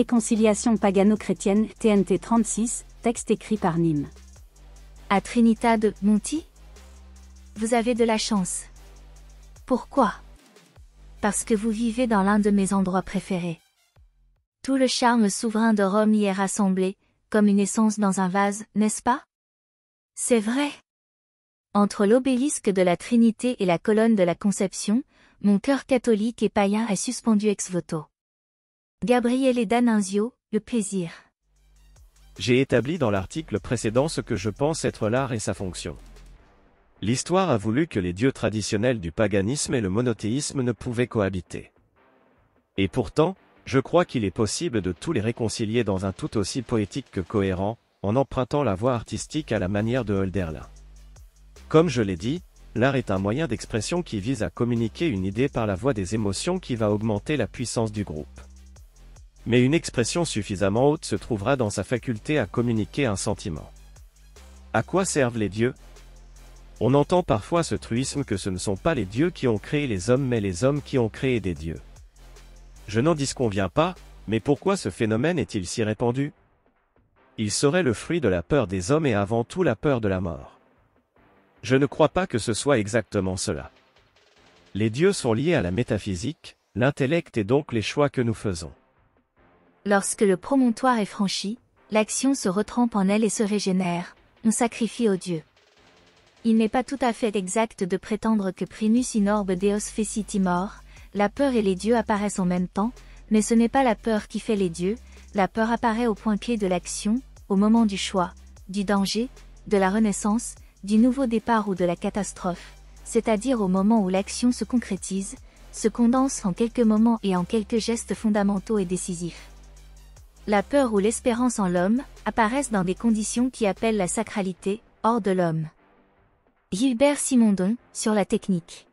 Réconciliation pagano-chrétienne, TNT 36, texte écrit par Nîmes. À Trinidad Monti? Vous avez de la chance. Pourquoi? Parce que vous vivez dans l'un de mes endroits préférés. Tout le charme souverain de Rome y est rassemblé, comme une essence dans un vase, n'est-ce pas? C'est vrai. Entre l'obélisque de la Trinité et la colonne de la Conception, mon cœur catholique et païen est suspendu ex voto. Gabriele D'Annunzio, le plaisir. J'ai établi dans l'article précédent ce que je pense être l'art et sa fonction. L'histoire a voulu que les dieux traditionnels du paganisme et le monothéisme ne pouvaient cohabiter. Et pourtant, je crois qu'il est possible de tous les réconcilier dans un tout aussi poétique que cohérent, en empruntant la voie artistique à la manière de Hölderlin. Comme je l'ai dit, l'art est un moyen d'expression qui vise à communiquer une idée par la voie des émotions qui va augmenter la puissance du groupe. Mais une expression suffisamment haute se trouvera dans sa faculté à communiquer un sentiment. À quoi servent les dieux? On entend parfois ce truisme que ce ne sont pas les dieux qui ont créé les hommes mais les hommes qui ont créé des dieux. Je n'en disconviens pas, mais pourquoi ce phénomène est-il si répandu? Il serait le fruit de la peur des hommes et avant tout la peur de la mort. Je ne crois pas que ce soit exactement cela. Les dieux sont liés à la métaphysique, l'intellect et donc les choix que nous faisons. Lorsque le promontoire est franchi, l'action se retrempe en elle et se régénère, on sacrifie aux dieux. Il n'est pas tout à fait exact de prétendre que primus in orbe deos feci timor, la peur et les dieux apparaissent en même temps, mais ce n'est pas la peur qui fait les dieux, la peur apparaît au point clé de l'action, au moment du choix, du danger, de la renaissance, du nouveau départ ou de la catastrophe, c'est-à-dire au moment où l'action se concrétise, se condense en quelques moments et en quelques gestes fondamentaux et décisifs. La peur ou l'espérance en l'homme apparaissent dans des conditions qui appellent la sacralité, hors de l'homme. Gilbert Simondon, sur la technique.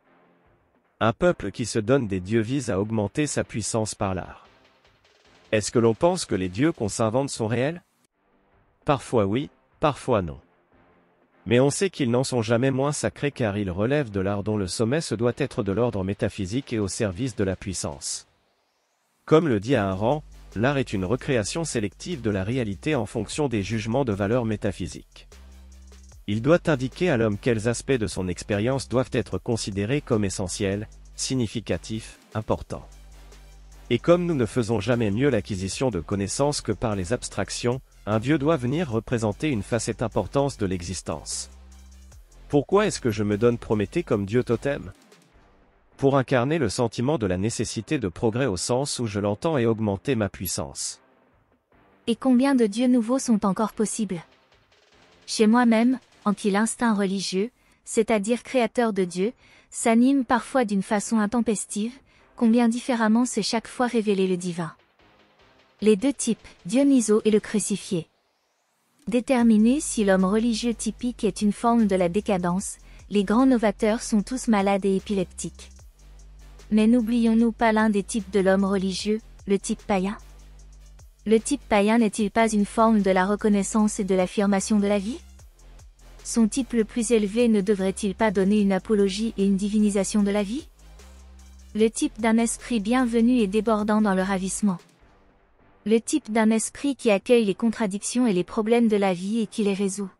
Un peuple qui se donne des dieux vise à augmenter sa puissance par l'art. Est-ce que l'on pense que les dieux qu'on s'invente sont réels? Parfois oui, parfois non. Mais on sait qu'ils n'en sont jamais moins sacrés car ils relèvent de l'art dont le sommet se doit être de l'ordre métaphysique et au service de la puissance. Comme le dit Arendt, l'art est une recréation sélective de la réalité en fonction des jugements de valeur métaphysique. Il doit indiquer à l'homme quels aspects de son expérience doivent être considérés comme essentiels, significatifs, importants. Et comme nous ne faisons jamais mieux l'acquisition de connaissances que par les abstractions, un dieu doit venir représenter une facette importante de l'existence. Pourquoi est-ce que je me donne Prométhée comme dieu totem? Pour incarner le sentiment de la nécessité de progrès au sens où je l'entends et augmenter ma puissance. Et combien de dieux nouveaux sont encore possibles? Chez moi-même, en qui l'instinct religieux, c'est-à-dire créateur de Dieu, s'anime parfois d'une façon intempestive, combien différemment c'est chaque fois révélé le divin. Les deux types, Dionysos et le crucifié. Déterminer si l'homme religieux typique est une forme de la décadence, les grands novateurs sont tous malades et épileptiques. Mais n'oublions-nous pas l'un des types de l'homme religieux, le type païen? Le type païen n'est-il pas une forme de la reconnaissance et de l'affirmation de la vie? Son type le plus élevé ne devrait-il pas donner une apologie et une divinisation de la vie? Le type d'un esprit bienvenu et débordant dans le ravissement. Le type d'un esprit qui accueille les contradictions et les problèmes de la vie et qui les résout.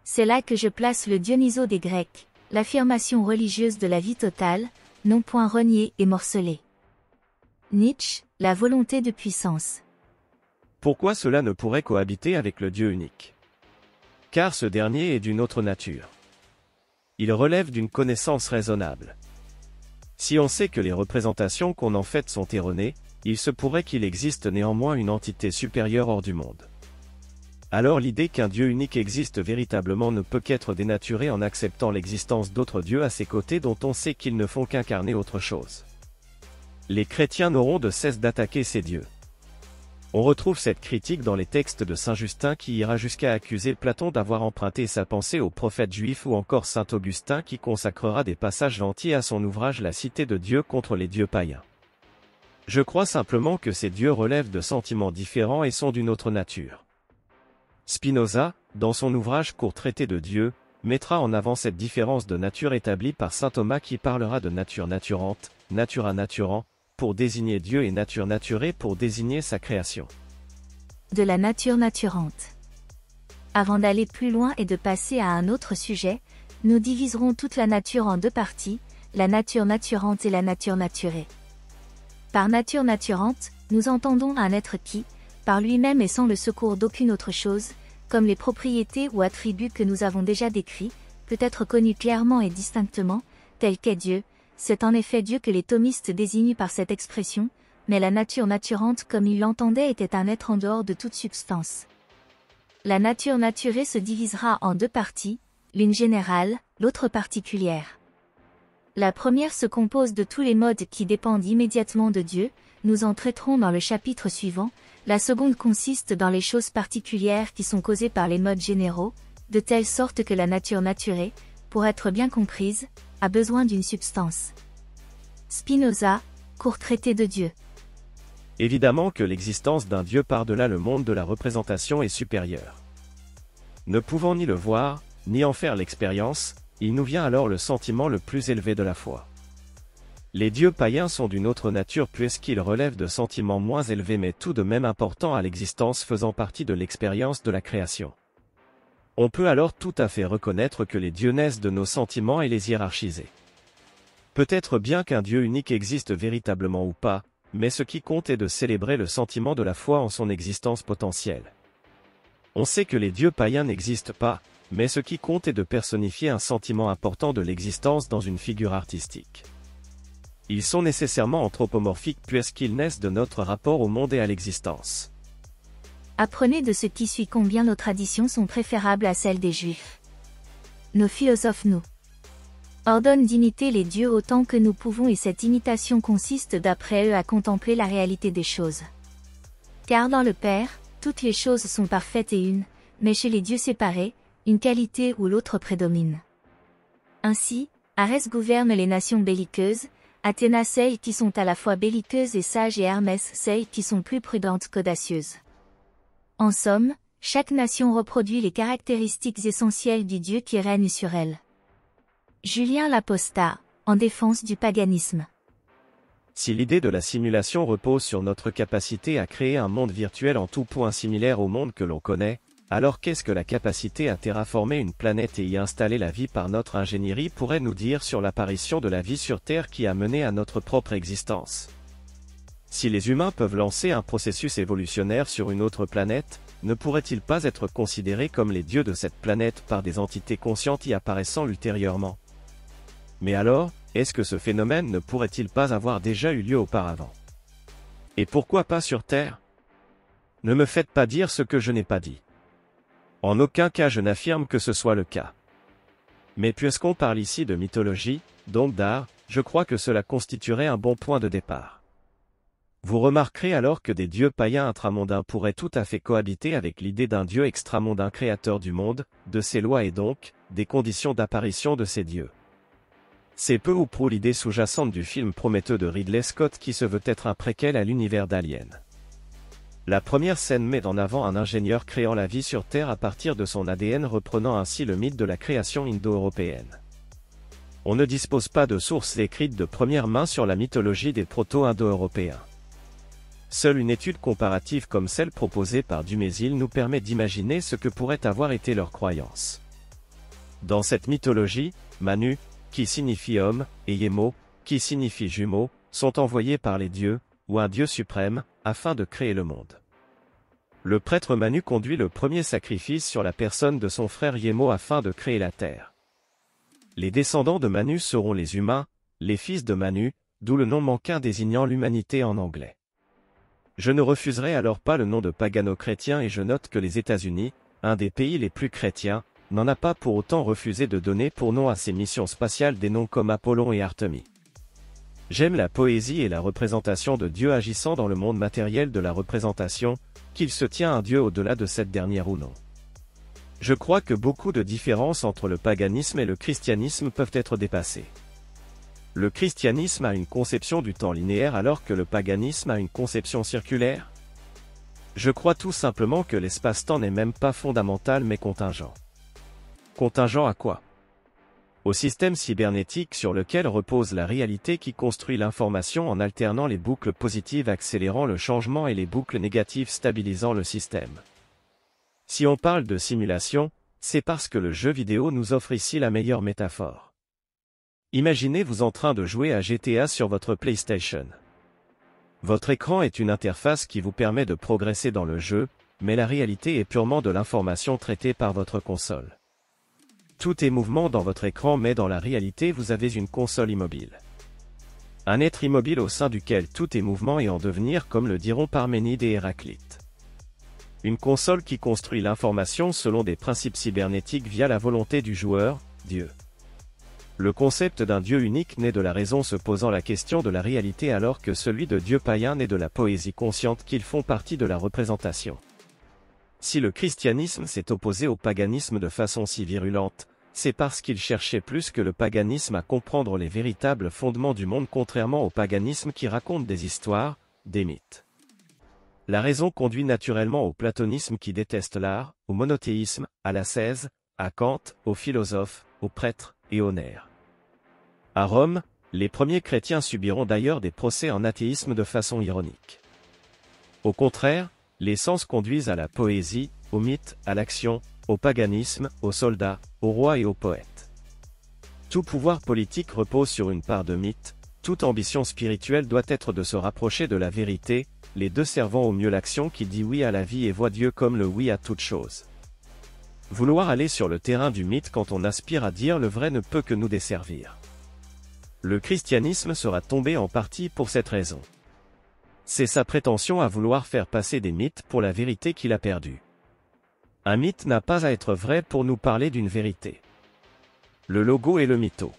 C'est là que je place le Dionysos des Grecs, l'affirmation religieuse de la vie totale, non point reniée et morcelée. Nietzsche, la volonté de puissance. Pourquoi cela ne pourrait cohabiter avec le Dieu unique? Car ce dernier est d'une autre nature. Il relève d'une connaissance raisonnable. Si on sait que les représentations qu'on en fait sont erronées, il se pourrait qu'il existe néanmoins une entité supérieure hors du monde. Alors l'idée qu'un Dieu unique existe véritablement ne peut qu'être dénaturée en acceptant l'existence d'autres dieux à ses côtés dont on sait qu'ils ne font qu'incarner autre chose. Les chrétiens n'auront de cesse d'attaquer ces dieux. On retrouve cette critique dans les textes de saint Justin qui ira jusqu'à accuser Platon d'avoir emprunté sa pensée aux prophètes juifs ou encore saint Augustin qui consacrera des passages entiers à son ouvrage La Cité de Dieu contre les dieux païens. Je crois simplement que ces dieux relèvent de sentiments différents et sont d'une autre nature. Spinoza, dans son ouvrage Court traité de Dieu, mettra en avant cette différence de nature établie par saint Thomas qui parlera de nature naturante, natura naturant, pour désigner Dieu et nature naturée pour désigner sa création. De la nature naturante. Avant d'aller plus loin et de passer à un autre sujet, nous diviserons toute la nature en deux parties, la nature naturante et la nature naturée. Par nature naturante, nous entendons un être qui, par lui-même et sans le secours d'aucune autre chose, comme les propriétés ou attributs que nous avons déjà décrits, peut être connu clairement et distinctement, tel qu'est Dieu. C'est en effet Dieu que les thomistes désignent par cette expression, mais la nature naturante comme ils l'entendaient était un être en dehors de toute substance. La nature naturée se divisera en deux parties, l'une générale, l'autre particulière. La première se compose de tous les modes qui dépendent immédiatement de Dieu, nous en traiterons dans le chapitre suivant. La seconde consiste dans les choses particulières qui sont causées par les modes généraux, de telle sorte que la nature naturée, pour être bien comprise, a besoin d'une substance. Spinoza, court traité de Dieu. Évidemment que l'existence d'un Dieu par-delà le monde de la représentation est supérieure. Ne pouvant ni le voir, ni en faire l'expérience, il nous vient alors le sentiment le plus élevé de la foi. Les dieux païens sont d'une autre nature puisqu'ils relèvent de sentiments moins élevés mais tout de même importants à l'existence faisant partie de l'expérience de la création. On peut alors tout à fait reconnaître que les dieux naissent de nos sentiments et les hiérarchiser. Peut-être bien qu'un Dieu unique existe véritablement ou pas, mais ce qui compte est de célébrer le sentiment de la foi en son existence potentielle. On sait que les dieux païens n'existent pas, mais ce qui compte est de personnifier un sentiment important de l'existence dans une figure artistique. Ils sont nécessairement anthropomorphiques puisqu'ils naissent de notre rapport au monde et à l'existence. Apprenez de ce qui suit combien nos traditions sont préférables à celles des Juifs. Nos philosophes nous ordonnent d'imiter les dieux autant que nous pouvons et cette imitation consiste d'après eux à contempler la réalité des choses. Car dans le Père, toutes les choses sont parfaites et unes, mais chez les dieux séparés, une qualité ou l'autre prédomine. Ainsi, Arès gouverne les nations belliqueuses, Athéna celles qui sont à la fois belliqueuses et sages et Hermès celles qui sont plus prudentes qu'audacieuses. En somme, chaque nation reproduit les caractéristiques essentielles du Dieu qui règne sur elle. Julien l'Apostat, en défense du paganisme. Si l'idée de la simulation repose sur notre capacité à créer un monde virtuel en tout point similaire au monde que l'on connaît, alors qu'est-ce que la capacité à terraformer une planète et y installer la vie par notre ingénierie pourrait nous dire sur l'apparition de la vie sur Terre qui a mené à notre propre existence? Si les humains peuvent lancer un processus évolutionnaire sur une autre planète, ne pourraient-ils pas être considérés comme les dieux de cette planète par des entités conscientes y apparaissant ultérieurement? Mais alors, est-ce que ce phénomène ne pourrait-il pas avoir déjà eu lieu auparavant? Et pourquoi pas sur Terre? Ne me faites pas dire ce que je n'ai pas dit. En aucun cas je n'affirme que ce soit le cas. Mais puisqu'on parle ici de mythologie, donc d'art, je crois que cela constituerait un bon point de départ. Vous remarquerez alors que des dieux païens intramondains pourraient tout à fait cohabiter avec l'idée d'un dieu extramondain créateur du monde, de ses lois et donc, des conditions d'apparition de ces dieux. C'est peu ou prou l'idée sous-jacente du film Prométhée de Ridley Scott qui se veut être un préquel à l'univers d'Alien. La première scène met en avant un ingénieur créant la vie sur Terre à partir de son ADN reprenant ainsi le mythe de la création indo-européenne. On ne dispose pas de sources écrites de première main sur la mythologie des proto-indo-européens. Seule une étude comparative comme celle proposée par Dumézil nous permet d'imaginer ce que pourrait avoir été leur croyance. Dans cette mythologie, Manu, qui signifie homme, et Yemo, qui signifie jumeau, sont envoyés par les dieux, ou un dieu suprême, afin de créer le monde. Le prêtre Manu conduit le premier sacrifice sur la personne de son frère Yemo afin de créer la terre. Les descendants de Manu seront les humains, les fils de Manu, d'où le nom manquin désignant l'humanité en anglais. Je ne refuserai alors pas le nom de pagano-chrétien et je note que les États-Unis, un des pays les plus chrétiens, n'en a pas pour autant refusé de donner pour nom à ses missions spatiales des noms comme Apollon et Artémis. J'aime la poésie et la représentation de Dieu agissant dans le monde matériel de la représentation, qu'il se tient un Dieu au-delà de cette dernière ou non. Je crois que beaucoup de différences entre le paganisme et le christianisme peuvent être dépassées. Le christianisme a une conception du temps linéaire alors que le paganisme a une conception circulaire. Je crois tout simplement que l'espace-temps n'est même pas fondamental mais contingent. Contingent à quoi? au système cybernétique sur lequel repose la réalité qui construit l'information en alternant les boucles positives accélérant le changement et les boucles négatives stabilisant le système. Si on parle de simulation, c'est parce que le jeu vidéo nous offre ici la meilleure métaphore. Imaginez-vous en train de jouer à GTA sur votre PlayStation. Votre écran est une interface qui vous permet de progresser dans le jeu, mais la réalité est purement de l'information traitée par votre console. Tout est mouvement dans votre écran, mais dans la réalité vous avez une console immobile. Un être immobile au sein duquel tout est mouvement et en devenir, comme le diront Parménide et Héraclite. Une console qui construit l'information selon des principes cybernétiques via la volonté du joueur, Dieu. Le concept d'un Dieu unique naît de la raison se posant la question de la réalité alors que celui de Dieu païen naît de la poésie consciente qu'ils font partie de la représentation. Si le christianisme s'est opposé au paganisme de façon si virulente, c'est parce qu'il cherchait plus que le paganisme à comprendre les véritables fondements du monde contrairement au paganisme qui raconte des histoires, des mythes. La raison conduit naturellement au platonisme qui déteste l'art, au monothéisme, à l'ascèse, à Kant, aux philosophes, aux prêtres et aux nerfs. À Rome, les premiers chrétiens subiront d'ailleurs des procès en athéisme de façon ironique. Au contraire, les sens conduisent à la poésie, au mythe, à l'action, au paganisme, aux soldats, aux rois et aux poètes. Tout pouvoir politique repose sur une part de mythe, toute ambition spirituelle doit être de se rapprocher de la vérité, les deux servant au mieux l'action qui dit oui à la vie et voit Dieu comme le oui à toute chose. Vouloir aller sur le terrain du mythe quand on aspire à dire le vrai ne peut que nous desservir. Le christianisme sera tombé en partie pour cette raison. C'est sa prétention à vouloir faire passer des mythes pour la vérité qu'il a perdue. Un mythe n'a pas à être vrai pour nous parler d'une vérité. Le logo et le mytho.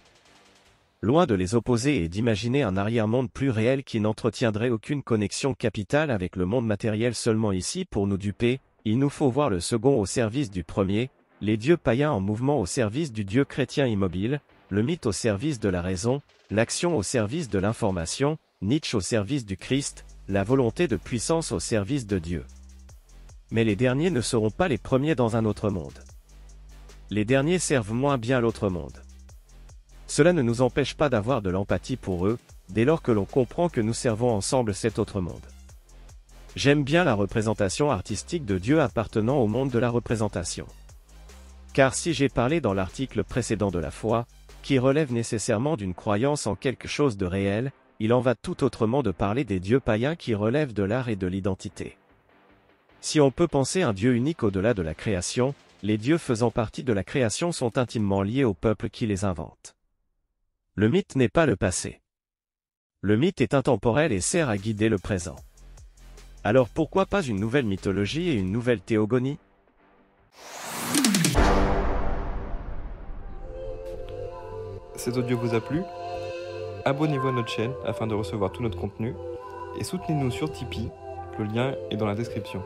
Loin de les opposer et d'imaginer un arrière-monde plus réel qui n'entretiendrait aucune connexion capitale avec le monde matériel seulement ici pour nous duper, il nous faut voir le second au service du premier, les dieux païens en mouvement au service du Dieu chrétien immobile, le mythe au service de la raison, l'action au service de l'information, Nietzsche au service du Christ, la volonté de puissance au service de Dieu. Mais les derniers ne seront pas les premiers dans un autre monde. Les derniers servent moins bien l'autre monde. Cela ne nous empêche pas d'avoir de l'empathie pour eux, dès lors que l'on comprend que nous servons ensemble cet autre monde. J'aime bien la représentation artistique de Dieu appartenant au monde de la représentation. Car si j'ai parlé dans l'article précédent de la foi, qui relève nécessairement d'une croyance en quelque chose de réel, il en va tout autrement de parler des dieux païens qui relèvent de l'art et de l'identité. Si on peut penser un Dieu unique au-delà de la création, les dieux faisant partie de la création sont intimement liés au peuple qui les invente. Le mythe n'est pas le passé. Le mythe est intemporel et sert à guider le présent. Alors pourquoi pas une nouvelle mythologie et une nouvelle théogonie ? Cet audio vous a plu ? Abonnez-vous à notre chaîne afin de recevoir tout notre contenu et soutenez-nous sur Tipeee, le lien est dans la description.